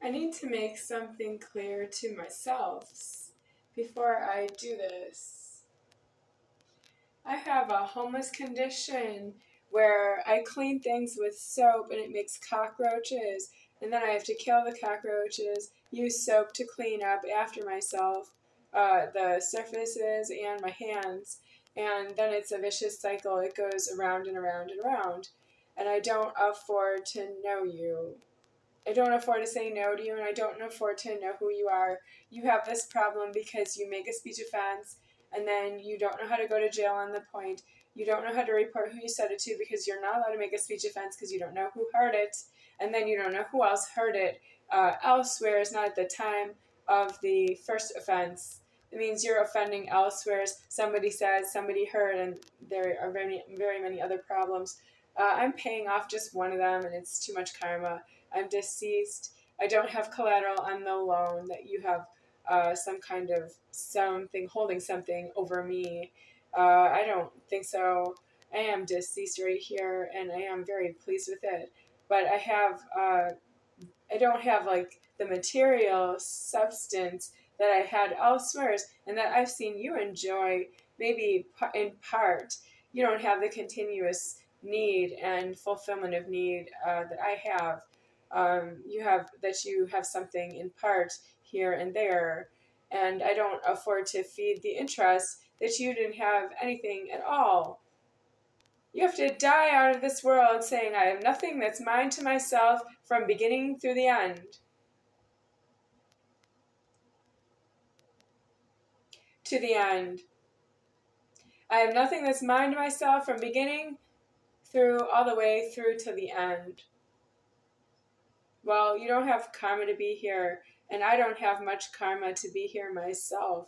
I need to make something clear to myself before I do this. I have a homeless condition where I clean things with soap and it makes cockroaches, and then I have to kill the cockroaches, use soap to clean up after myself, the surfaces and my hands, and then it's a vicious cycle. It goes around and around and around, and I don't afford to know you. I don't afford to say no to you, and I don't afford to know who you are. You have this problem because you make a speech offense, and then you don't know how to go to jail on the point. You don't know how to report who you said it to because you're not allowed to make a speech offense because you don't know who heard it, and then you don't know who else heard it elsewhere. Is not at the time of the first offense. It means you're offending elsewhere. Somebody said, somebody heard, and there are very, very many other problems. I'm paying off just one of them, and it's too much karma. I'm deceased. I don't have collateral on the loan that you have some kind of something holding something over me. I don't think so. I am deceased right here, and I am very pleased with it. But I don't have like the material substance that I had elsewhere, and that I've seen you enjoy, maybe in part. You don't have the continuous need and fulfillment of need that I have. You have something in part here and there, and I don't afford to feed the interest that you didn't have anything at all. You have to die out of this world saying, I have nothing that's mine to myself from beginning through the end. To the end. I have nothing that's mine to myself from beginning through all the way through to the end. Well, you don't have karma to be here, and I don't have much karma to be here myself.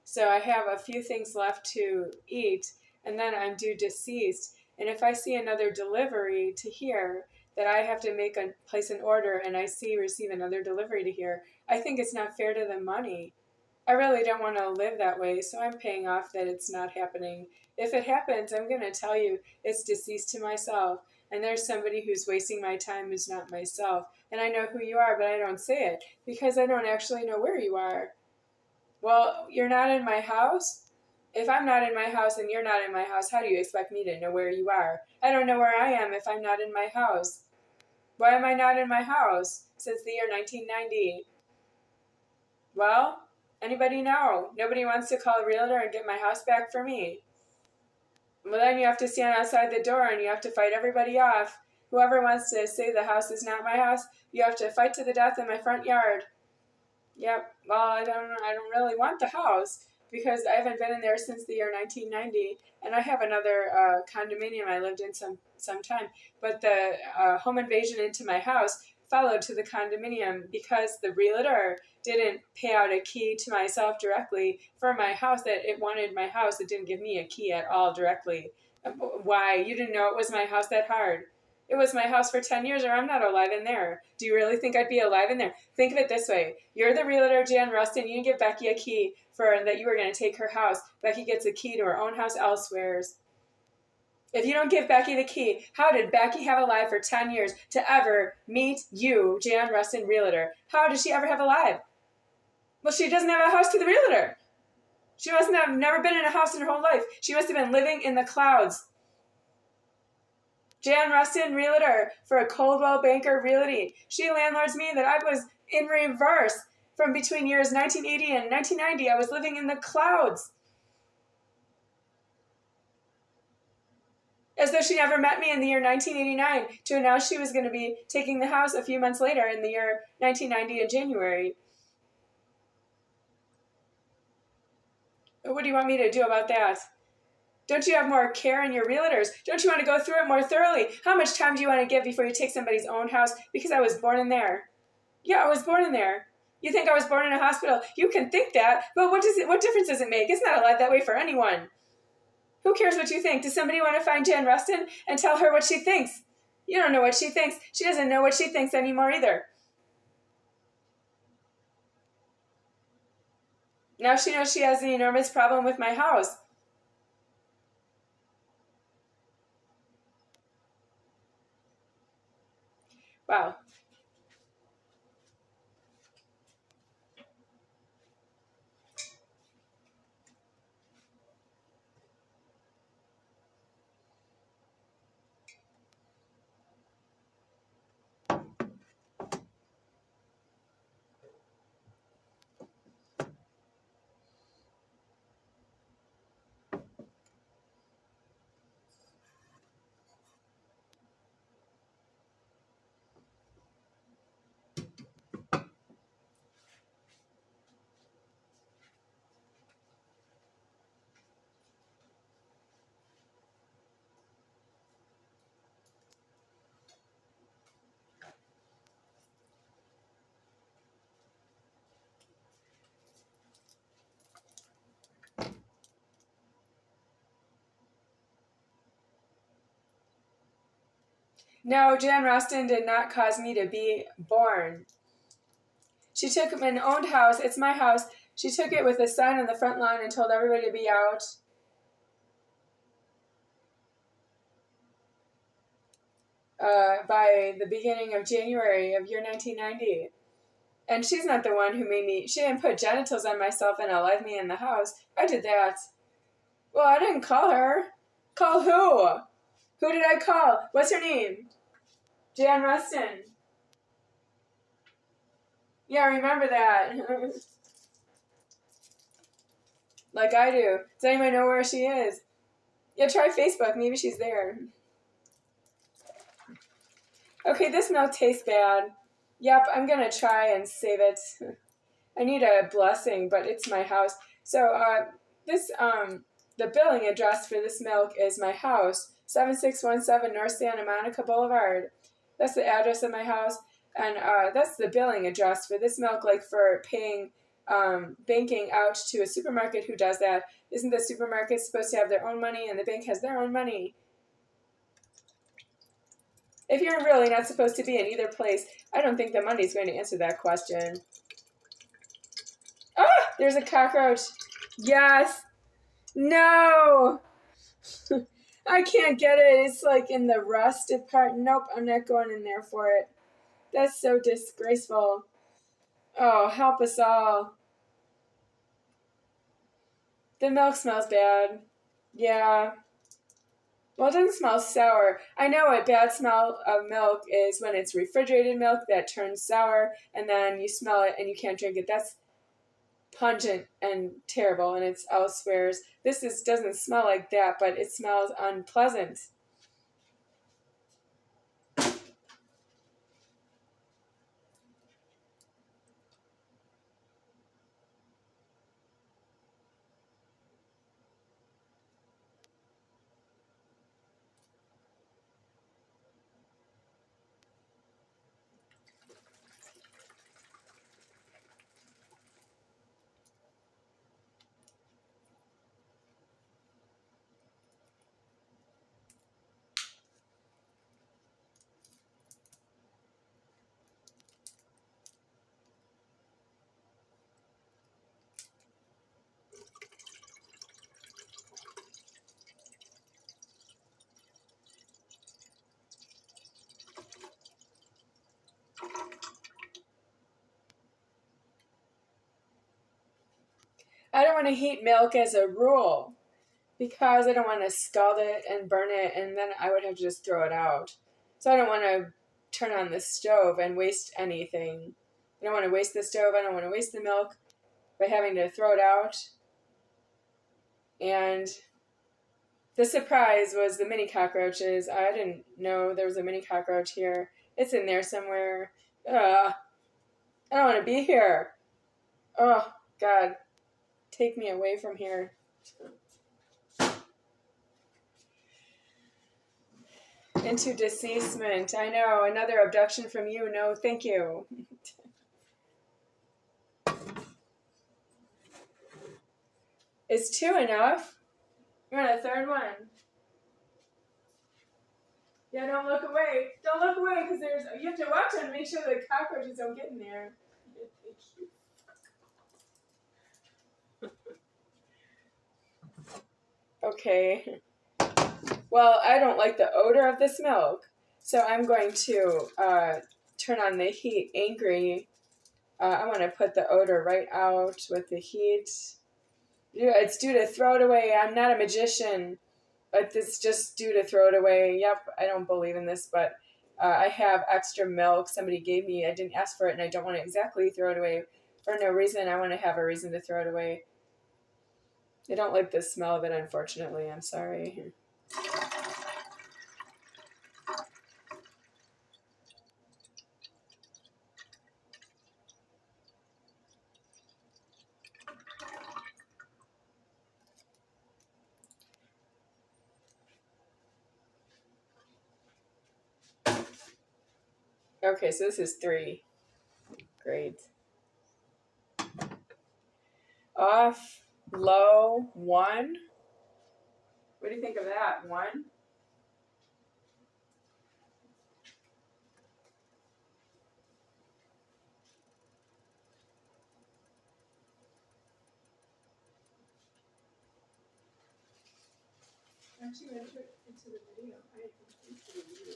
So I have a few things left to eat, and then I'm due deceased. And if I see another delivery to here that I have to place an order, and I receive another delivery to here, I think it's not fair to the money. I really don't want to live that way, so I'm paying off that it's not happening. If it happens, I'm going to tell you it's deceased to myself, and there's somebody who's wasting my time who's not myself. And I know who you are, but I don't say it because I don't actually know where you are. Well, you're not in my house? If I'm not in my house and you're not in my house, how do you expect me to know where you are? I don't know where I am if I'm not in my house. Why am I not in my house since the year 1990? Well, anybody know? Nobody wants to call a realtor and get my house back for me. Well, then you have to stand outside the door and you have to fight everybody off. Whoever wants to say the house is not my house, you have to fight to the death in my front yard. Yep. Well, I don't really want the house because I haven't been in there since the year 1990, and I have another condominium I lived in some time. But the home invasion into my house followed to the condominium because the realtor didn't pay out a key to myself directly for my house. That it wanted my house. It didn't give me a key at all directly. Why? You didn't know it was my house that hard. It was my house for 10 years, or I'm not alive in there. Do you really think I'd be alive in there? Think of it this way. You're the realtor, Jan Rustin. You give Becky a key for that you were going to take her house. Becky gets a key to her own house elsewhere. If you don't give Becky the key, how did Becky have a life for 10 years to ever meet you, Jan Rustin, realtor? How did she ever have a life? Well, she doesn't have a house to the realtor. She must have never been in a house in her whole life. She must have been living in the clouds. Jan Rustin, realtor for a Coldwell Banker Realty. She landlords me that I was in reverse. From between years 1980 and 1990, I was living in the clouds. As though she never met me in the year 1989 to announce she was going to be taking the house a few months later in the year 1990 in January. What do you want me to do about that? Don't you have more care in your realtors? Don't you want to go through it more thoroughly? How much time do you want to give before you take somebody's own house? Because I was born in there. Yeah, I was born in there. You think I was born in a hospital? You can think that, but what difference does it make? It's not alive that way for anyone. Who cares what you think? Does somebody want to find Jan Rustin and tell her what she thinks? You don't know what she thinks. She doesn't know what she thinks anymore either. Now she knows she has an enormous problem with my house. Wow. No, Jan Rustin did not cause me to be born. She took an owned house. It's my house. She took it with a sign on the front lawn and told everybody to be out. By the beginning of January of year 1990. And she's not the one who made me. She didn't put genitals on myself and alive me in the house. I did that. Well, I didn't call her. Call who? Who did I call? What's her name? Jan Rustin. Yeah, remember that. Like I do. Does anybody know where she is? Yeah, try Facebook. Maybe she's there. Okay, this milk tastes bad. Yep, I'm going to try and save it. I need a blessing, but it's my house. So, the billing address for this milk is my house, 7617 North Santa Monica Boulevard. That's the address of my house, and that's the billing address for this milk, like for paying, banking out to a supermarket who does that. Isn't the supermarket supposed to have their own money, and the bank has their own money? If you're really not supposed to be in either place, I don't think the money's going to answer that question. Ah! There's a cockroach. Yes. No. I can't get it. It's like in the rusted part. Nope, I'm not going in there for it. That's so disgraceful. Oh, help us all. The milk smells bad. Yeah. Well, it doesn't smell sour. I know a bad smell of milk is when it's refrigerated milk that turns sour, and then you smell it and you can't drink it. That's pungent and terrible, and it's elsewheres. This doesn't smell like that, but it smells unpleasant. I don't want to heat milk as a rule because I don't want to scald it and burn it, and then I would have to just throw it out. So I don't want to turn on the stove and waste anything. I don't want to waste the stove. I don't want to waste the milk by having to throw it out. And the surprise was the mini cockroaches. I didn't know there was a mini cockroach here. It's in there somewhere. Ugh. I don't want to be here. Oh, God. Take me away from here. Into deceasement. I know. Another abduction from you. No, thank you. Is 2 enough? You want a third one? Yeah, don't look away. Don't look away, because you have to watch it and make sure the cockroaches don't get in there. Okay. Well, I don't like the odor of this milk, so I'm going to turn on the heat angry. I want to put the odor right out with the heat. Yeah, it's due to throw it away. I'm not a magician, but it's just due to throw it away. Yep, I don't believe in this, but I have extra milk somebody gave me. I didn't ask for it, and I don't want to exactly throw it away for no reason. I want to have a reason to throw it away. I don't like the smell of it, unfortunately. I'm sorry. Okay, so this is 3. Great. Off, low, 1. What do you think of that? 1? Aren't you into the video? I am into the video.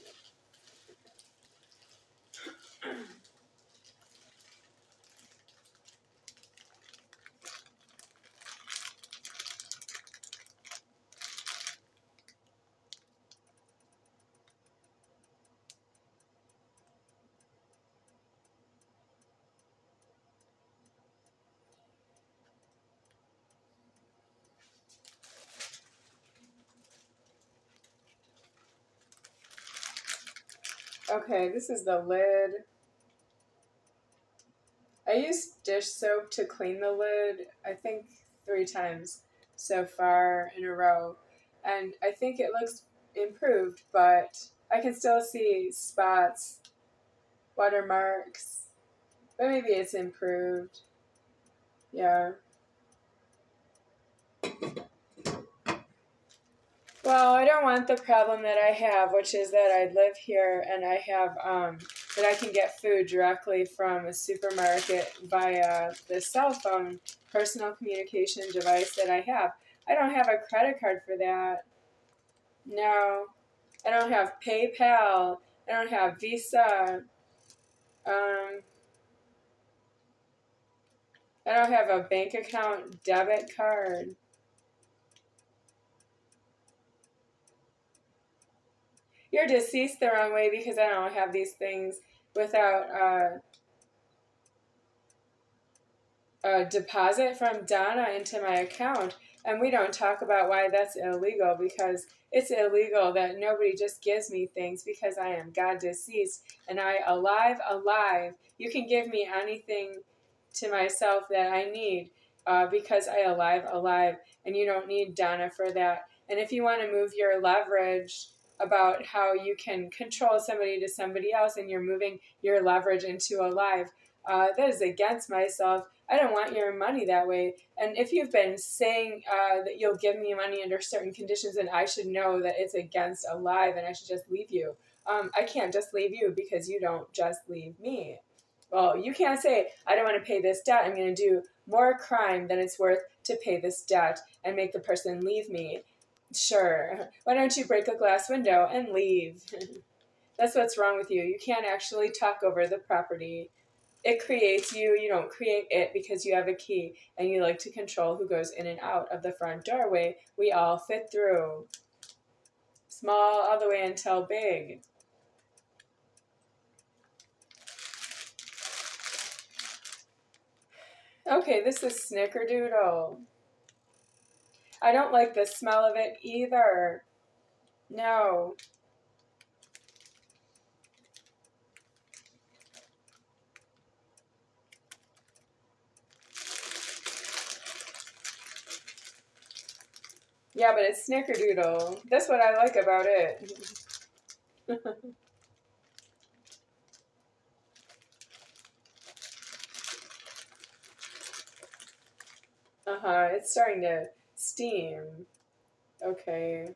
Okay, this is the lid. I used dish soap to clean the lid, I think 3 times so far in a row. And I think it looks improved, but I can still see spots, watermarks. But maybe it's improved. Yeah. Well, I don't want the problem that I have, which is that I live here and I have that I can get food directly from a supermarket via the cell phone personal communication device that I have. I don't have a credit card for that. No. I don't have PayPal. I don't have Visa. Um, I don't have a bank account debit card. You're deceased the wrong way because I don't have these things without a deposit from Donna into my account. And we don't talk about why that's illegal because it's illegal that nobody just gives me things because I am God deceased and I alive. You can give me anything to myself that I need because I alive. And you don't need Donna for that. And if you want to move your leverage about how you can control somebody to somebody else and you're moving your leverage into alive, that is against myself. I don't want your money that way. And if you've been saying that you'll give me money under certain conditions, then I should know that it's against alive and I should just leave you. I can't just leave you because you don't just leave me. Well, you can't say, I don't want to pay this debt. I'm going to do more crime than it's worth to pay this debt and make the person leave me. Sure. Why don't you break a glass window and leave? That's what's wrong with you. You can't actually talk over the property. It creates you. You don't create it because you have a key and you like to control who goes in and out of the front doorway. We all fit through. Small all the way until big. Okay, this is Snickerdoodle. I don't like the smell of it either. No. Yeah, but it's Snickerdoodle. That's what I like about it. Uh-huh, it's starting to steam. Okay.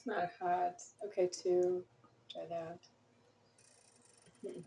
It's not hot. Okay, 2. Try that. Mm.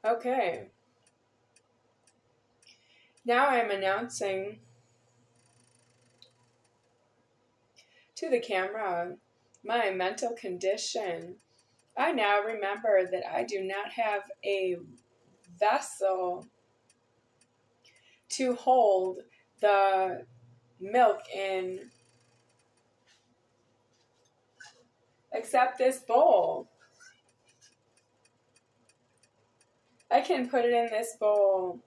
Okay. Now I'm announcing to the camera my mental condition. I now remember that I do not have a vessel to hold the milk in except this bowl. I can put it in this bowl.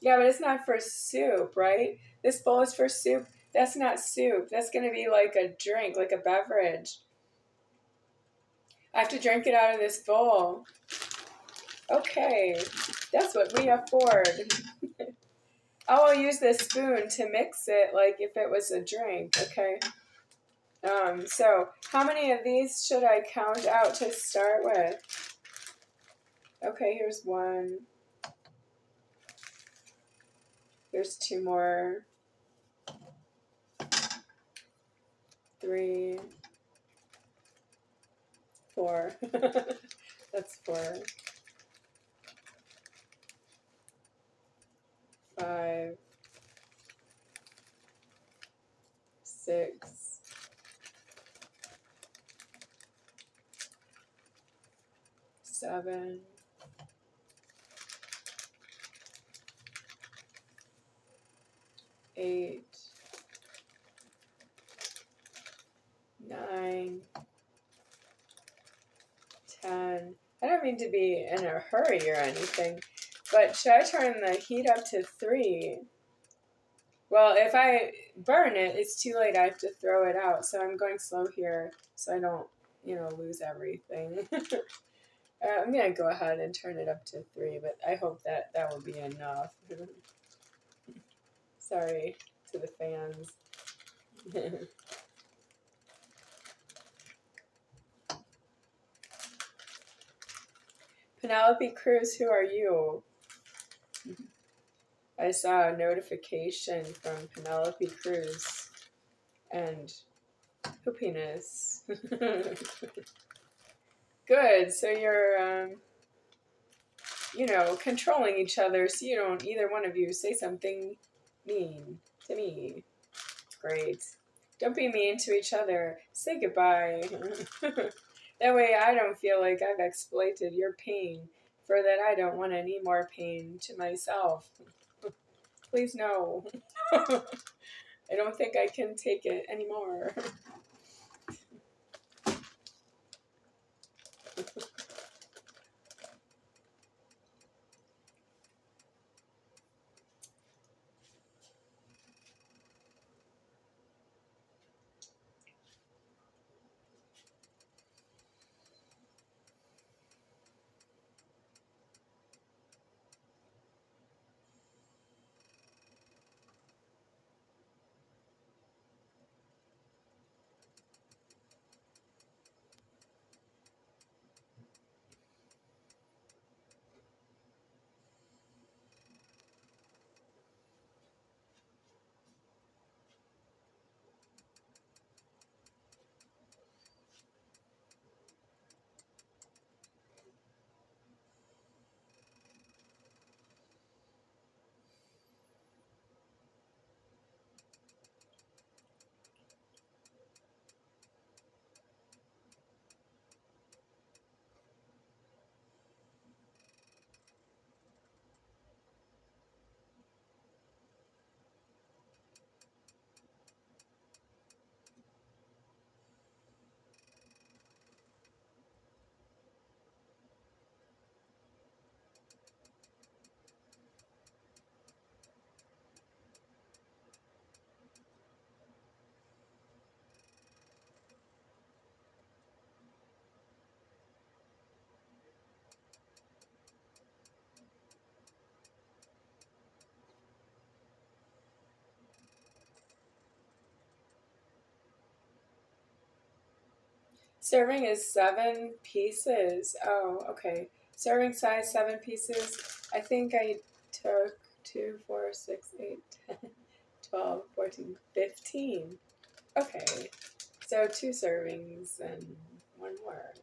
Yeah, but it's not for soup, right? This bowl is for soup. That's not soup. That's going to be like a drink, like a beverage. I have to drink it out of this bowl. Okay, that's what we afford. I will use this spoon to mix it like if it was a drink, okay? So how many of these should I count out to start with? Okay, here's 1. Here's 2 more. 3, 4. That's 4. 5, 6, 7, 8, 9, 10. I don't mean to be in a hurry or anything, but should I turn the heat up to 3? Well, if I burn it, it's too late. I have to throw it out. So I'm going slow here so I don't, lose everything. I'm going to go ahead and turn it up to 3, but I hope that will be enough. Sorry to the fans. Penelope Cruz, who are you? I saw a notification from Penelope Cruz and poopiness. Good, so you're, controlling each other so you don't, either one of you, say something mean to me. Great. Don't be mean to each other. Say goodbye. That way I don't feel like I've exploited your pain, for that I don't want any more pain to myself. Please no. I don't think I can take it anymore. Serving is 7 pieces. Oh, okay. Serving size 7 pieces. I think I took 2, 4, 6, 8, 10, 12, 14, 15. Okay. So 2 servings and 1 more.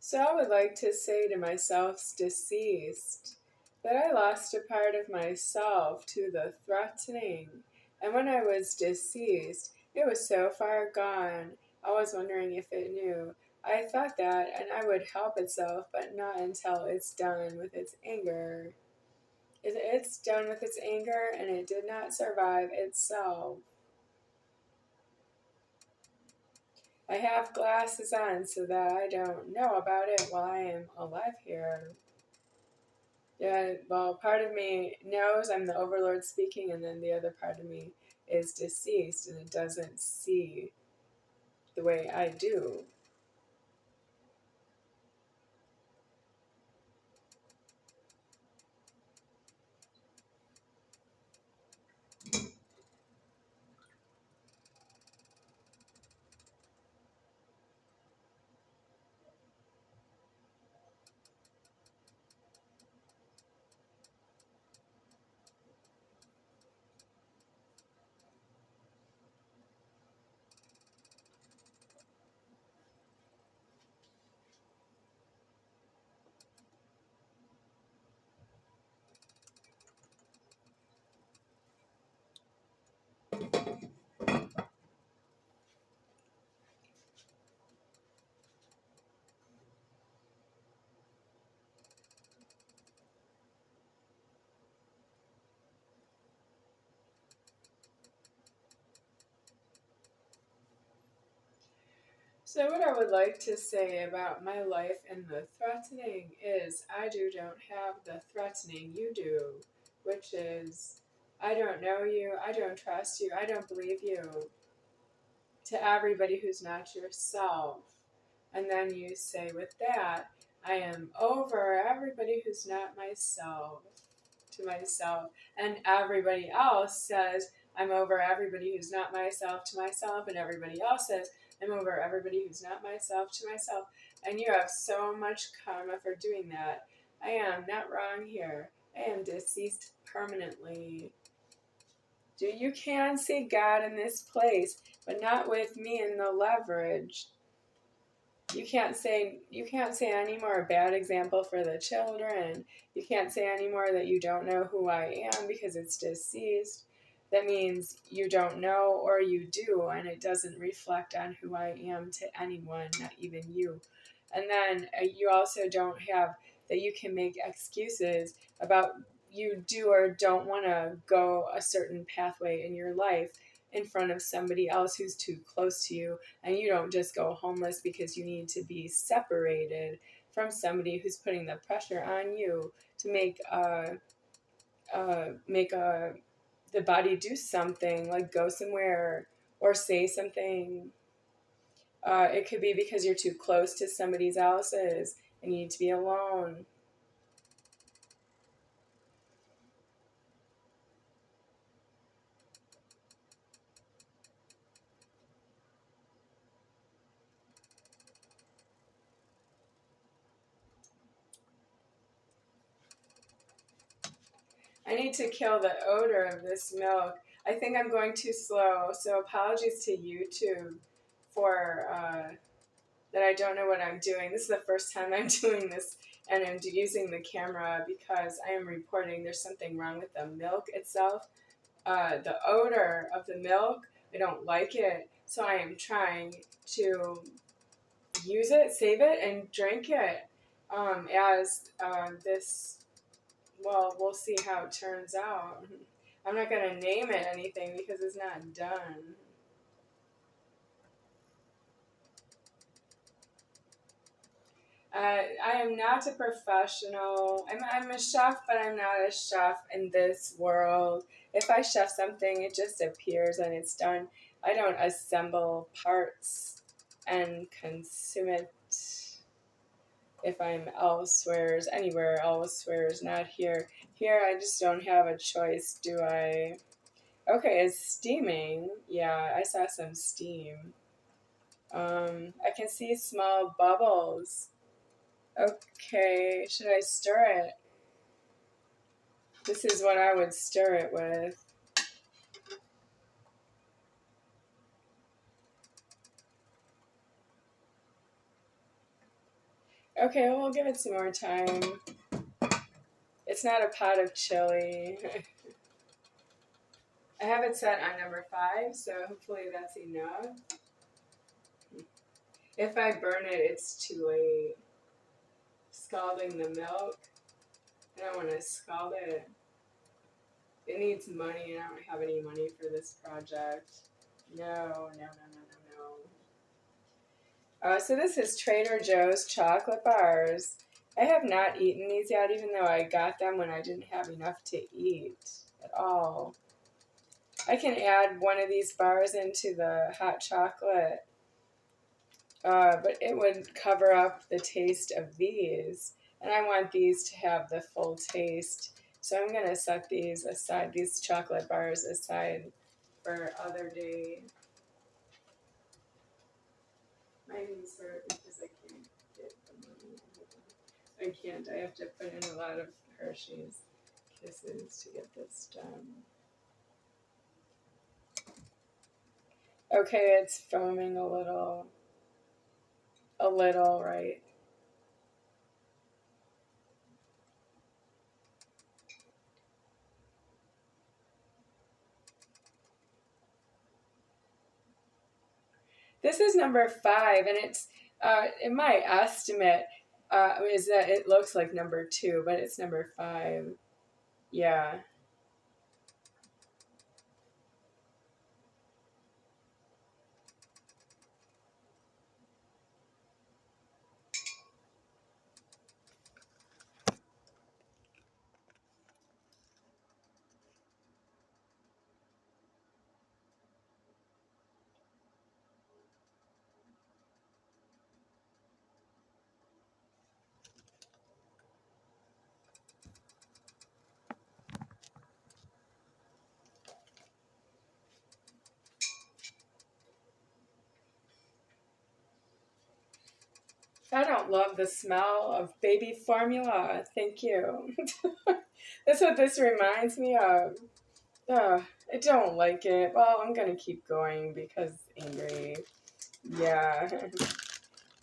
So I would like to say to myself, deceased, that I lost a part of myself to the threatening. And when I was deceased, it was so far gone, I was wondering if it knew. I thought that, and I would help itself, but not until it's done with its anger. It's done with its anger, and it did not survive itself. I have glasses on so that I don't know about it while I am alive here. Yeah, well, part of me knows I'm the overlord speaking, and then the other part of me is deceased and it doesn't see the way I do. So, what I would like to say about my life and the threatening is don't have the threatening you do, which is I don't know you, I don't trust you, I don't believe you, to everybody who's not yourself. And then you say, with that, I am over everybody who's not myself to myself. And everybody else says, I'm over everybody who's not myself to myself. And everybody else says, I'm over everybody who's not myself to myself. And you have so much karma for doing that. I am not wrong here. I am deceased permanently. You can see God in this place, but not with me in the leverage. You can't say any more bad example for the children. You can't say any more that you don't know who I am because it's deceased. That means you don't know or you do, and it doesn't reflect on who I am to anyone, not even you. And then you also don't have that you can make excuses about you do or don't want to go a certain pathway in your life in front of somebody else who's too close to you, and you don't just go homeless because you need to be separated from somebody who's putting the pressure on you to make the body do something, like go somewhere or say something. It could be because you're too close to somebody else's and you need to be alone. I need to kill the odor of this milk. I think I'm going too slow, so apologies to YouTube for that I don't know what I'm doing. This is the first time I'm doing this, and I'm using the camera because I am reporting there's something wrong with the milk itself. The odor of the milk, I don't like it, so I am trying to use it, save it, and drink it as this. Well, we'll see how it turns out. I'm not going to name it anything because it's not done. I am not a professional. I'm a chef, but I'm not a chef in this world. If I chef something, it just appears and it's done. I don't assemble parts and consume it if I'm elsewhere, anywhere elsewhere, not here. Here, I just don't have a choice, do I? Okay, it's steaming. Yeah, I saw some steam. I can see small bubbles. Okay, should I stir it? This is what I would stir it with. Okay, well, we'll give it some more time. It's not a pot of chili. I have it set on number 5, so hopefully that's enough. If I burn it, it's too late. Scalding the milk. I don't want to scald it. It needs money, and I don't have any money for this project. No. So this is Trader Joe's chocolate bars. I have not eaten these yet, even though I got them when I didn't have enough to eat at all. I can add one of these bars into the hot chocolate, but it would cover up the taste of these. And I want these to have the full taste. So I'm going to set these aside, these chocolate bars aside for other day. My knees hurt because I can't get the money. I can't. I have to put in a lot of Hershey's Kisses to get this done. Okay, it's foaming a little. Right? This is number 5, and it's in my estimate is that it looks like number 2, but it's number 5. Yeah. I don't love the smell of baby formula. Thank you. That's what this reminds me of. I don't like it. Well, I'm gonna keep going because angry. Yeah.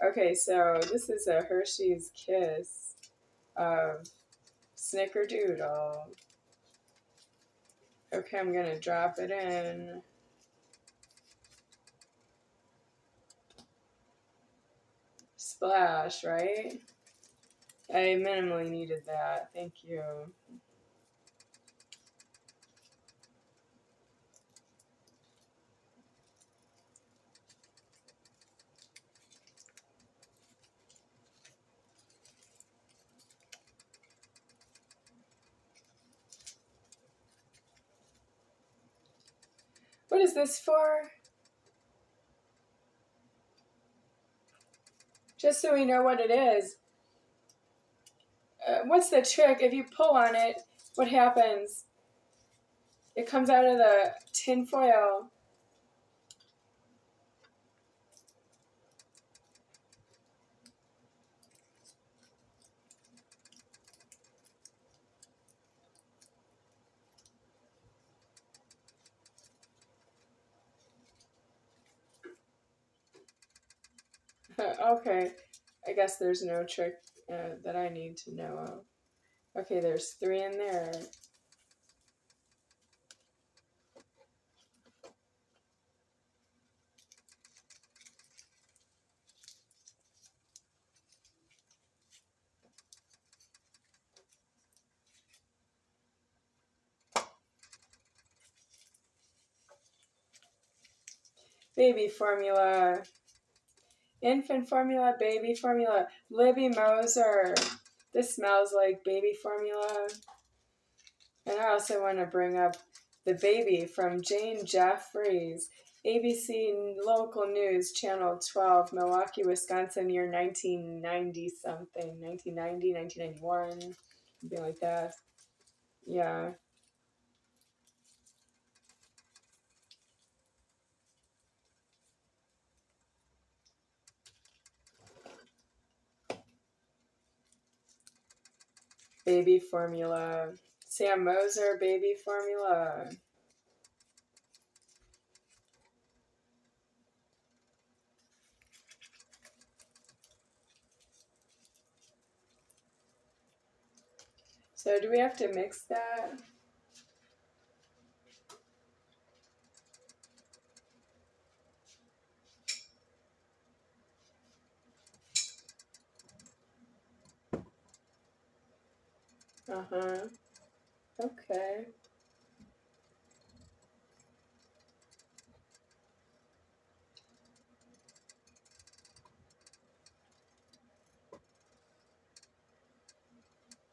Okay, so this is a Hershey's Kiss of Snickerdoodle. Okay, I'm gonna drop it in. Splash, right? I minimally needed that. Thank you. What is this for? Just so we know what it is. What's the trick? If you pull on it, what happens? It comes out of the tin foil. Okay, I guess there's no trick that I need to know of. Okay, there's 3 in there. Baby formula. Infant formula, baby formula. Libby Moser. This smells like baby formula. And I also want to bring up the baby from Jane Jeffries. ABC Local News, Channel 12, Milwaukee, Wisconsin, year 1990 something. 1990, 1991, something like that. Yeah. Baby formula. Sam Moser, baby formula. So do we have to mix that? Uh-huh. Okay.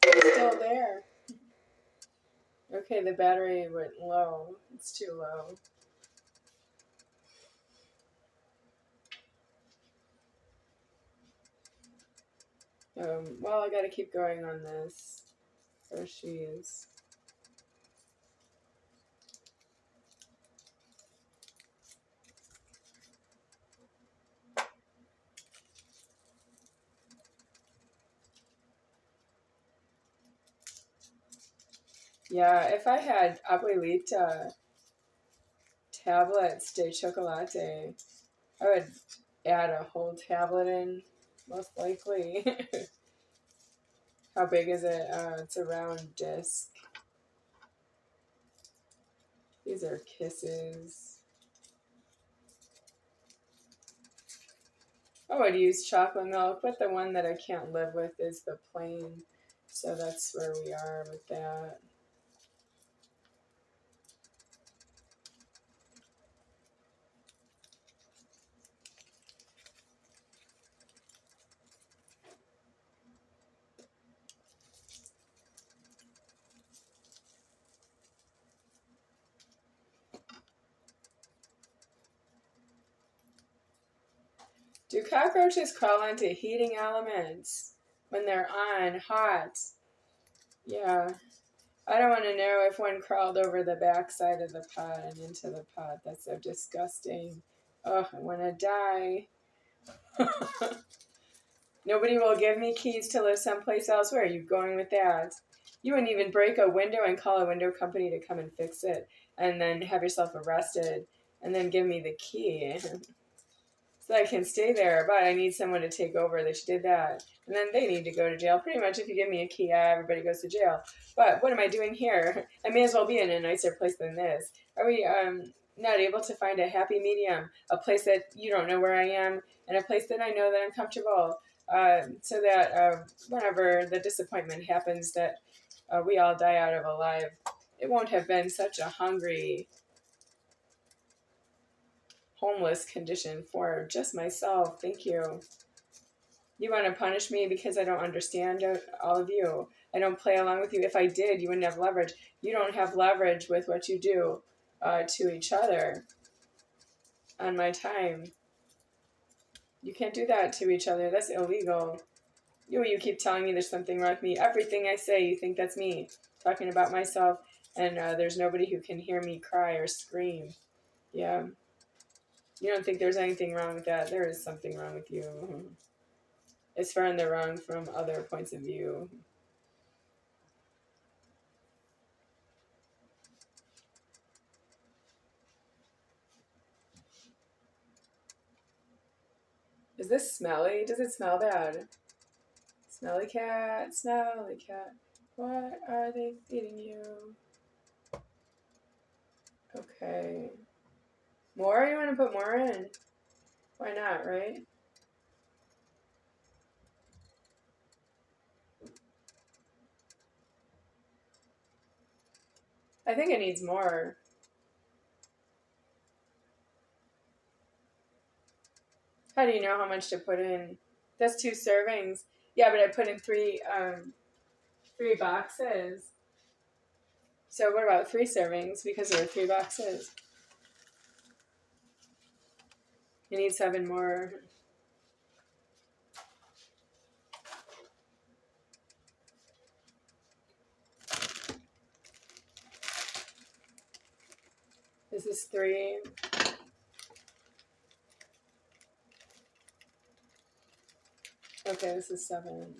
It's still there. Okay, the battery went low. It's too low. Well, I gotta keep going on this. There she is. Yeah, if I had Abuelita tablets de chocolate, I would add a whole tablet in, most likely. How big is it? It's a round disc. These are kisses. I would use chocolate milk, but the one that I can't live with is the plain. So that's where we are with that. Do cockroaches crawl into heating elements when they're on hot? Yeah. I don't want to know if one crawled over the backside of the pot and into the pot. That's so disgusting. Oh, I want to die. Nobody will give me keys to live someplace else. Where are you going with that? You wouldn't even break a window and call a window company to come and fix it and then have yourself arrested and then give me the key. So I can stay there, but I need someone to take over. They did that. And then they need to go to jail. Pretty much, if you give me a key, everybody goes to jail. But what am I doing here? I may as well be in a nicer place than this. Are we not able to find a happy medium? A place that you don't know where I am, and a place that I know that I'm comfortable, so that whenever the disappointment happens, that we all die out of alive. It won't have been such a hungry, homeless condition for just myself. Thank you. You want to punish me because I don't understand all of you. I don't play along with you. If I did, you wouldn't have leverage. You don't have leverage with what you do to each other on my time. You can't do that to each other. That's illegal. You keep telling me there's something wrong with me. Everything I say, you think that's me talking about myself, and there's nobody who can hear me cry or scream. Yeah. You don't think there's anything wrong with that. There is something wrong with you. It's far in the wrong from other points of view. Is this smelly? Does it smell bad? Smelly cat, smelly cat. What are they feeding you? Okay. More? You want to put more in? Why not, right? I think it needs more. How do you know how much to put in? That's 2 servings. Yeah, but I put in three boxes. So what about 3 servings? Because there are 3 boxes. You need 7 more. This is 3. Okay, this is 7.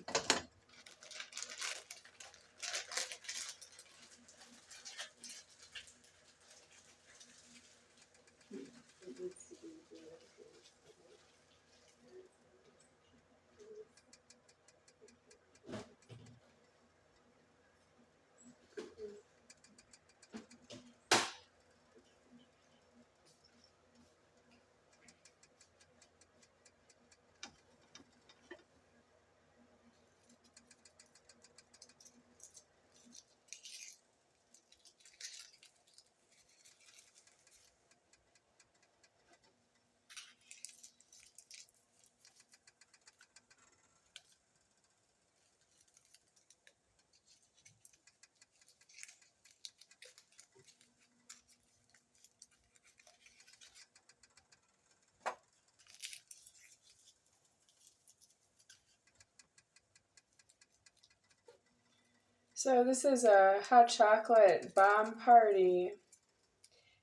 So this is a hot chocolate bomb party.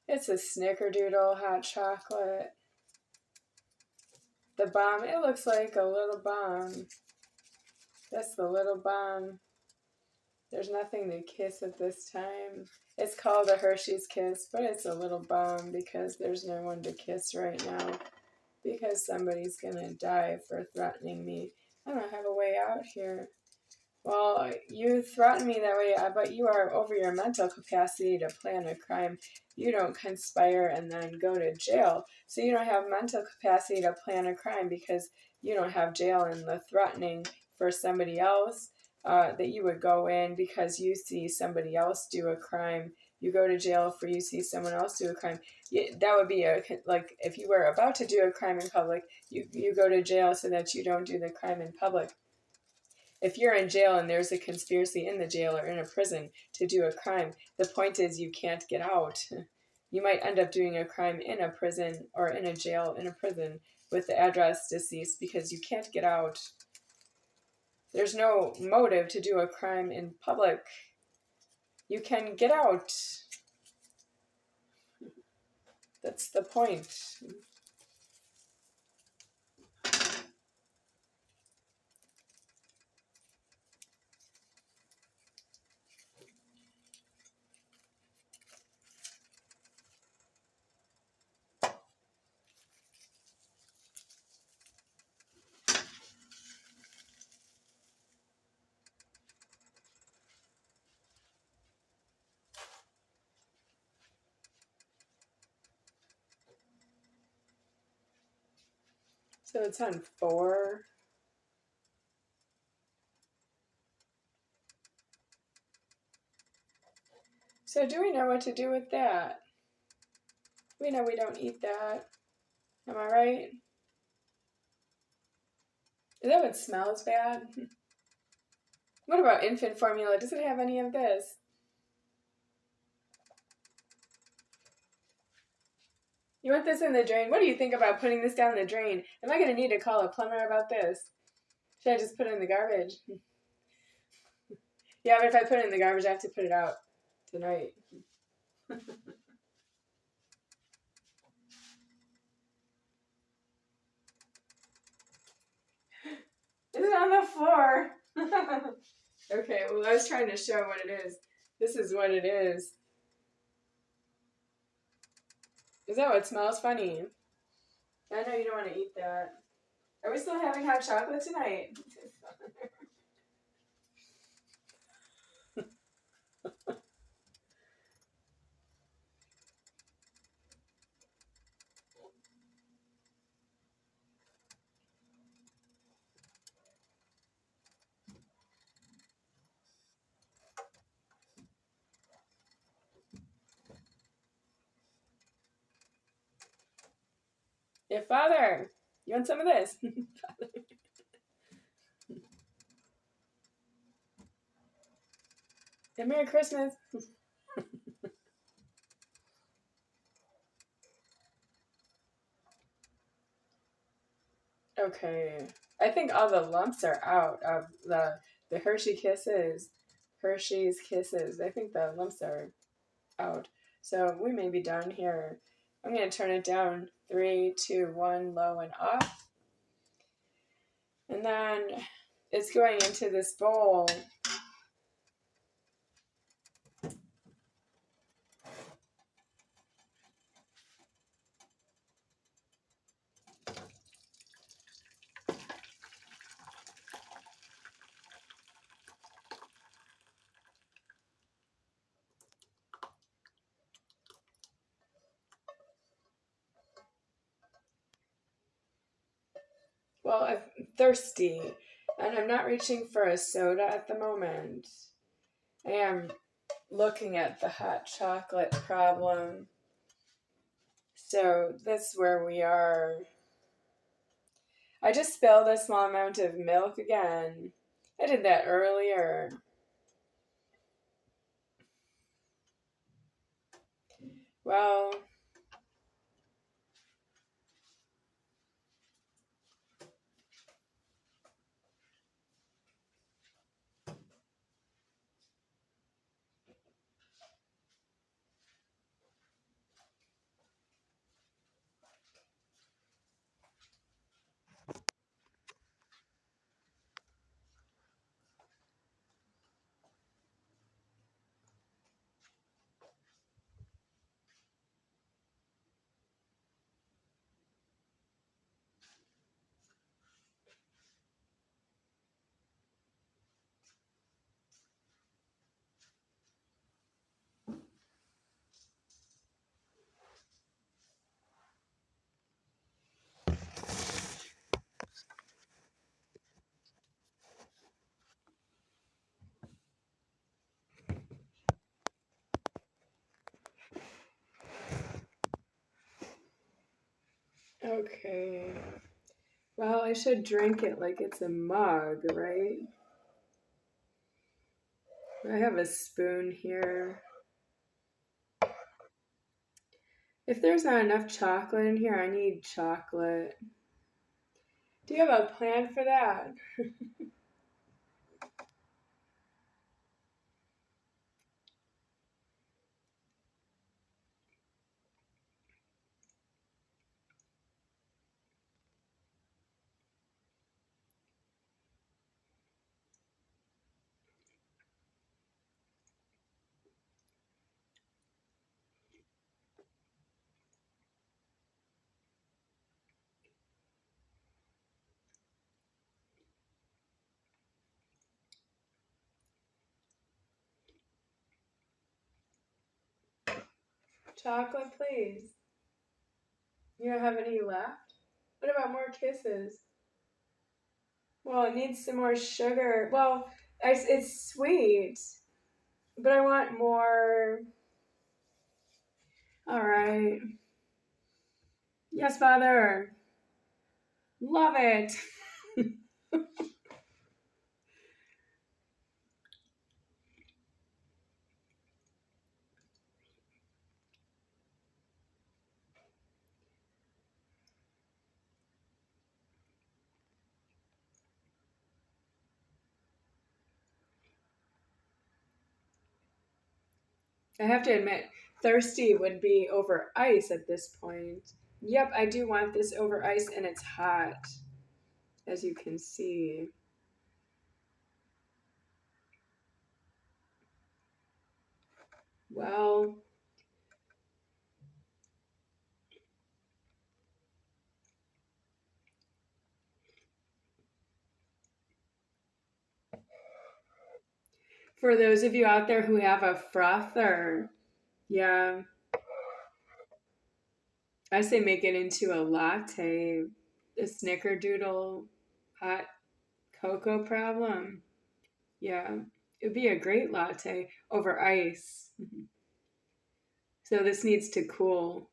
It's a snickerdoodle hot chocolate. The bomb, it looks like a little bomb. That's the little bomb. There's nothing to kiss at this time. It's called a Hershey's Kiss, but it's a little bomb because there's no one to kiss right now. Because somebody's gonna die for threatening me. I don't have a way out here. Well, you threaten me that way, but you are over your mental capacity to plan a crime. You don't conspire and then go to jail. So you don't have mental capacity to plan a crime because you don't have jail and the threatening for somebody else that you would go in because you see somebody else do a crime. You go to jail for you see someone else do a crime. That would be like if you were about to do a crime in public, you go to jail so that you don't do the crime in public. If you're in jail and there's a conspiracy in the jail or in a prison to do a crime, the point is you can't get out. You might end up doing a crime in a prison or in a jail in a prison with the address deceased because you can't get out. There's no motive to do a crime in public. You can get out. That's the point. So it's on 4. So do we know what to do with that? We know we don't eat that. Am I right? Is that what smells bad? What about infant formula? Does it have any of this? You want this in the drain? What do you think about putting this down the drain? Am I going to need to call a plumber about this? Should I just put it in the garbage? Yeah, but if I put it in the garbage, I have to put it out tonight. Is it on the floor? Okay, well, I was trying to show what it is. This is what it is. Is that what smells funny? I know you don't want to eat that. Are we still having hot chocolate tonight? Your father. You want some of this? And Merry Christmas. Okay. I think all the lumps are out of the Hershey's Kisses. I think the lumps are out. So we may be done here. I'm going to turn it down. 3, 2, 1, low and up. And then it's going into this bowl. Well, I'm thirsty, and I'm not reaching for a soda at the moment. I am looking at the hot chocolate problem. So that's where we are. I just spilled a small amount of milk again. I did that earlier. Well, okay. Well, I should drink it like it's a mug, right? I have a spoon here. If there's not enough chocolate in here, I need chocolate. Do you have a plan for that? Chocolate, please. You don't have any left? What about more kisses? Well, it needs some more sugar. Well, it's sweet, but I want more. All right. Yes, Father. Love it. I have to admit, thirsty would be over ice at this point. Yep, I do want this over ice, and it's hot, as you can see. Well, for those of you out there who have a frother, yeah, I say make it into a latte, a snickerdoodle hot cocoa problem. Yeah, it would be a great latte over ice. So this needs to cool.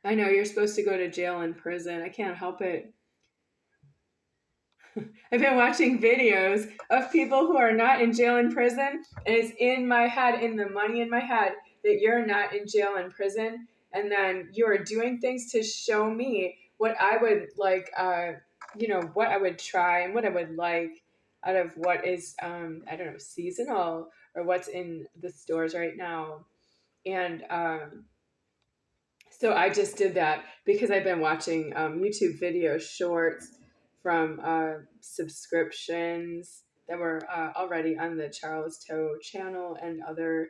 I know you're supposed to go to jail and prison. I can't help it. I've been watching videos of people who are not in jail and prison, and it's in my head, in the money in my head, that you're not in jail and prison, and then you're doing things to show me what I would like, what I would try and what I would like out of what is, I don't know, seasonal or what's in the stores right now. And so I just did that because I've been watching YouTube video shorts from subscriptions that were already on the Charles Toe channel and other.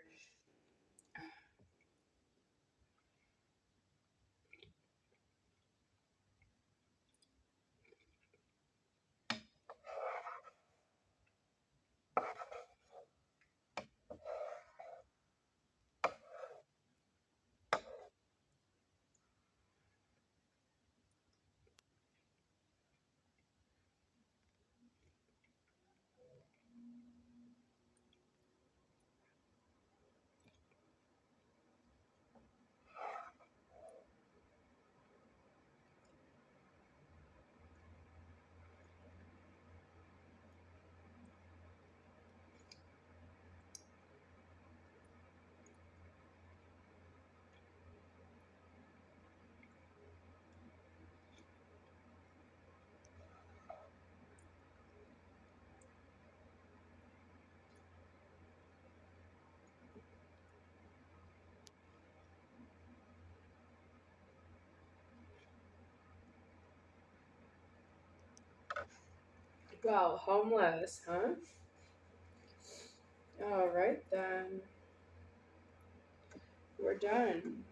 Well, homeless, huh? All right, then we're done.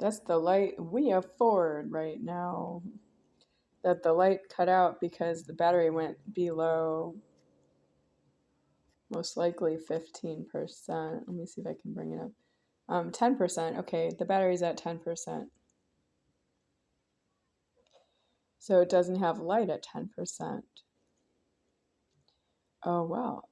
That's the light we afford right now. That the light cut out because the battery went below most likely 15%. Let me see if I can bring it up. 10%. Okay, the battery's at 10%. So it doesn't have light at 10%. Oh, wow.